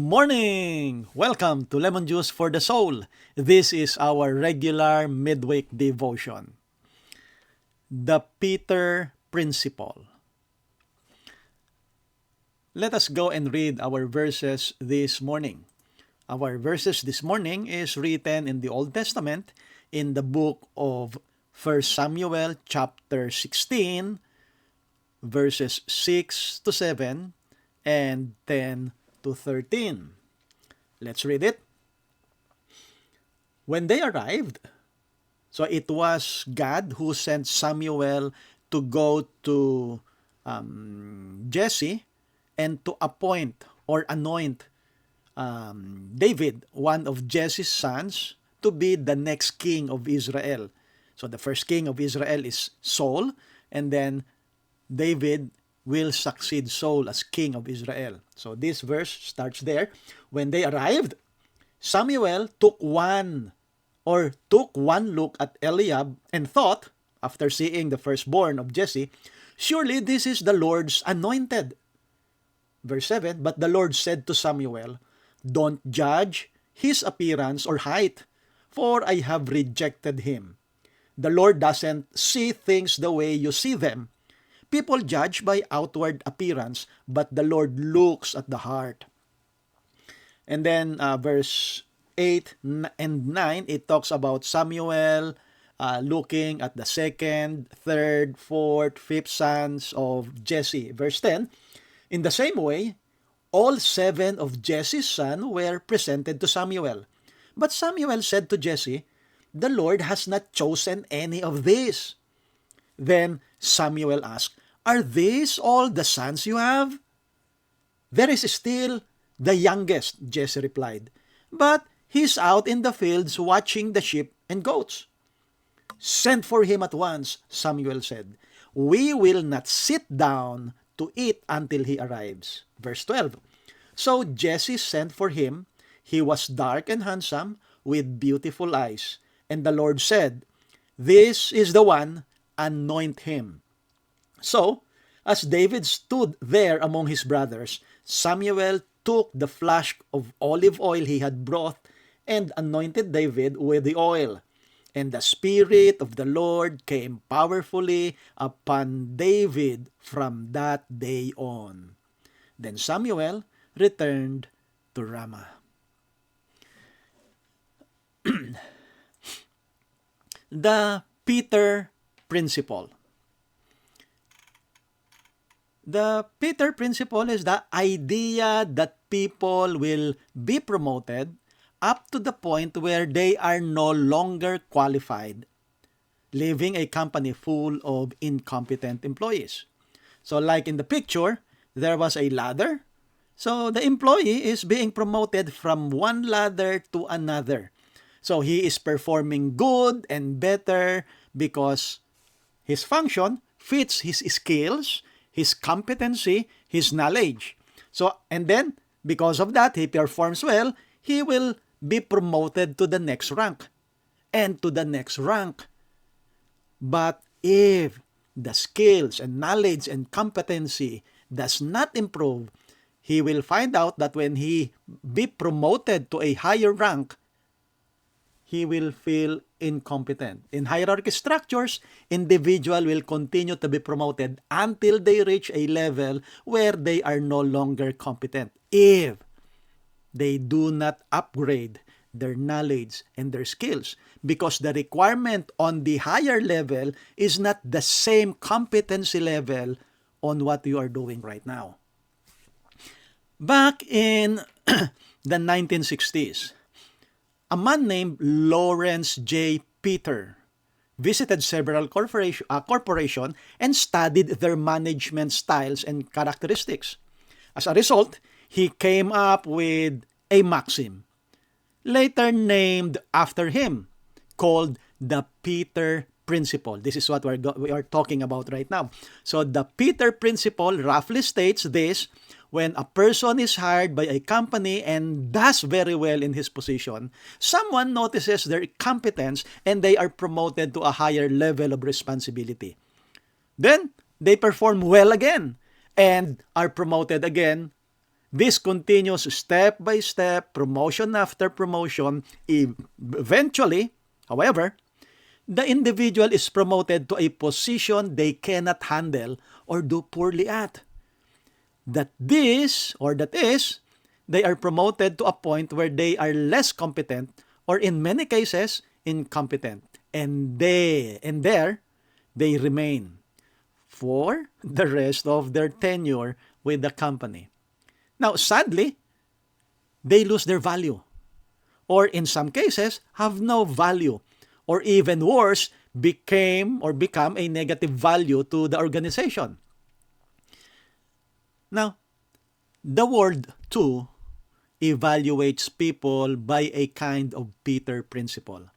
morning! Welcome to Lemon Juice for the Soul. This is our regular midweek devotion. The Peter Principle. Let us go and read our verses this morning. Our verses this morning is written in the Old Testament in the book of 1 Samuel chapter 16, verses 6 to 7 and 10 to 13. Let's read it. When they arrived, so it was God who sent Samuel to go to Jesse and to appoint or anoint David, one of Jesse's sons, to be the next king of Israel. So the first king of Israel is Saul, and then David will succeed Saul as king of Israel. So this verse starts there. When they arrived, Samuel took one look at Eliab and thought, after seeing the firstborn of Jesse, surely this is the Lord's anointed. Verse 7, but the Lord said to Samuel, don't judge his appearance or height, for I have rejected him. The Lord doesn't see things the way you see them. People judge by outward appearance, but the Lord looks at the heart. And then verse 8 and 9, it talks about Samuel looking at the second, third, fourth, fifth sons of Jesse. Verse 10, in the same way, all 7 of Jesse's sons were presented to Samuel. But Samuel said to Jesse, the Lord has not chosen any of these. Then Samuel asked, are these all the sons you have? There is still the youngest, Jesse replied, but he's out in the fields watching the sheep and goats. Send for him at once, Samuel said. We will not sit down to eat until he arrives. Verse 12. So Jesse sent for him. He was dark and handsome, with beautiful eyes. And the Lord said, this is the one, anoint him. So, as David stood there among his brothers, Samuel took the flask of olive oil he had brought and anointed David with the oil. And the Spirit of the Lord came powerfully upon David from that day on. Then Samuel returned to Ramah. The Peter Principle. The Peter Principle is the idea that people will be promoted up to the point where they are no longer qualified, leaving a company full of incompetent employees. So like in the picture, there was a ladder. So the employee is being promoted from one ladder to another. So he is performing good and better because his function fits his skills, his competency, his knowledge. So, and then, because of that, he performs well, he will be promoted to the next rank and to the next rank. But if the skills and knowledge and competency does not improve, he will find out that when he be promoted to a higher rank, he will feel incompetent. In hierarchy structures, individual will continue to be promoted until they reach a level where they are no longer competent if they do not upgrade their knowledge and their skills, because the requirement on the higher level is not the same competency level on what you are doing right now. Back in the 1960s, a man named Lawrence J. Peter visited several corporations and studied their management styles and characteristics. As a result, he came up with a maxim, later named after him, called the Peter Principle. This is what we are talking about right now. So the Peter Principle roughly states this: when a person is hired by a company and does very well in his position, someone notices their competence and they are promoted to a higher level of responsibility. Then, they perform well again and are promoted again This continues step by step, promotion after promotion. Eventually, however, the individual is promoted to a position they cannot handle or do poorly at. That is, they are promoted to a point where they are less competent or in many cases, incompetent. And there, they remain for the rest of their tenure with the company. Now, sadly, they lose their value. Or in some cases, have no value. Or even worse, become a negative value to the organization. Now, the world, too, evaluates people by a kind of Peter principle.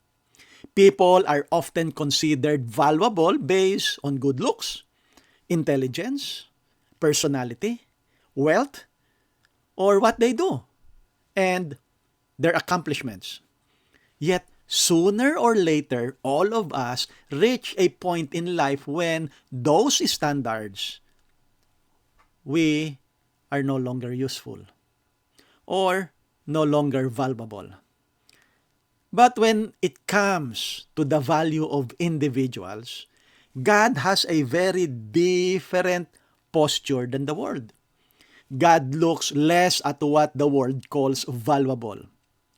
People are often considered valuable based on good looks, intelligence, personality, wealth, or what they do, and their accomplishments. Yet, sooner or later, all of us reach a point in life when those standards, we are no longer useful or no longer valuable. But when it comes to the value of individuals, God has a very different posture than the world. God looks less at what the world calls valuable.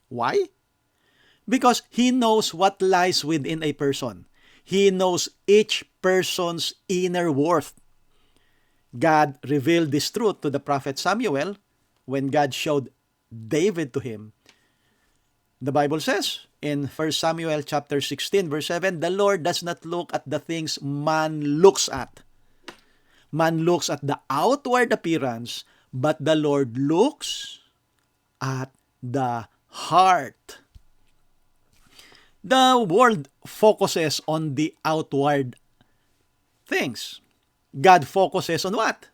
Why? Because He knows what lies within a person. He knows each person's inner worth. God revealed this truth to the prophet Samuel when God showed David to him. The Bible says in 1 Samuel chapter 16 verse 7, the Lord does not look at the things man looks at. Man looks at the outward appearance, but the Lord looks at the heart. The world focuses on the outward things. God focuses on what?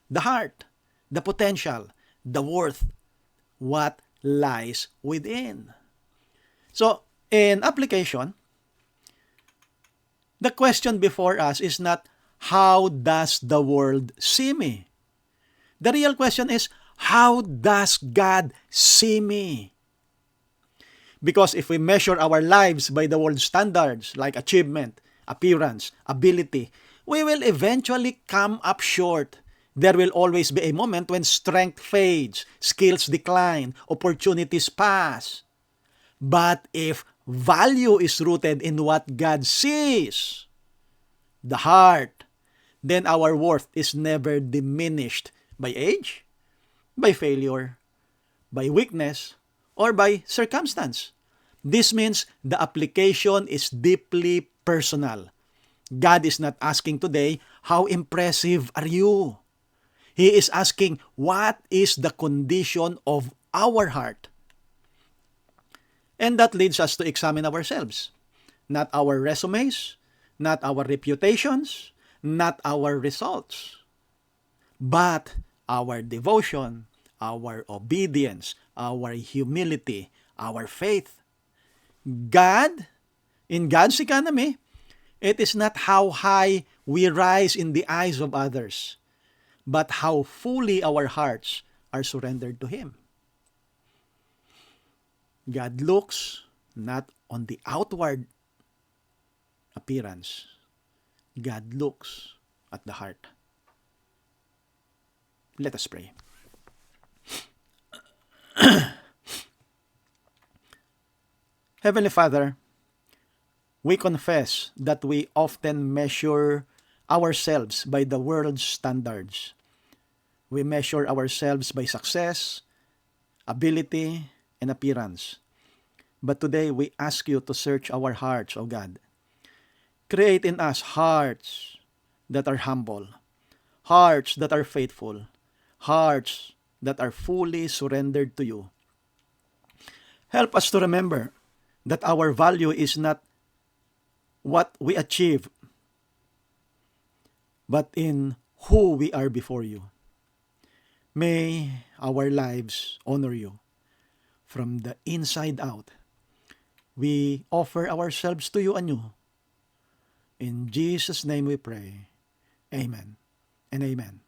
The heart, the potential, the worth, what lies within. So, in application, the question before us is not, how does the world see me? The real question is, how does God see me? Because if we measure our lives by the world's standards like achievement, appearance, ability, we will eventually come up short. There will always be a moment when strength fades, skills decline, opportunities pass. But if value is rooted in what God sees, the heart, then our worth is never diminished by age, by failure, by weakness, or by circumstance. This means the application is deeply personal. God is not asking today, how impressive are you? He is asking, what is the condition of our heart? And that leads us to examine ourselves. Not our resumes, not our reputations, not our results, but our devotion, our obedience, our humility, our faith. In God's economy, it is not how high we rise in the eyes of others, but how fully our hearts are surrendered to Him. God looks not on the outward appearance. God looks at the heart. Let us pray. Heavenly Father, we confess that we often measure ourselves by the world's standards. We measure ourselves by success, ability, and appearance. But today we ask you to search our hearts, O God. Create in us hearts that are humble, hearts that are faithful, hearts that are fully surrendered to you. Help us to remember that our value is not what we achieve, but in who we are before you. May our lives honor you from the inside out. We offer ourselves to you anew. In Jesus' name we pray. Amen and amen.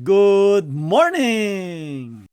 Good morning!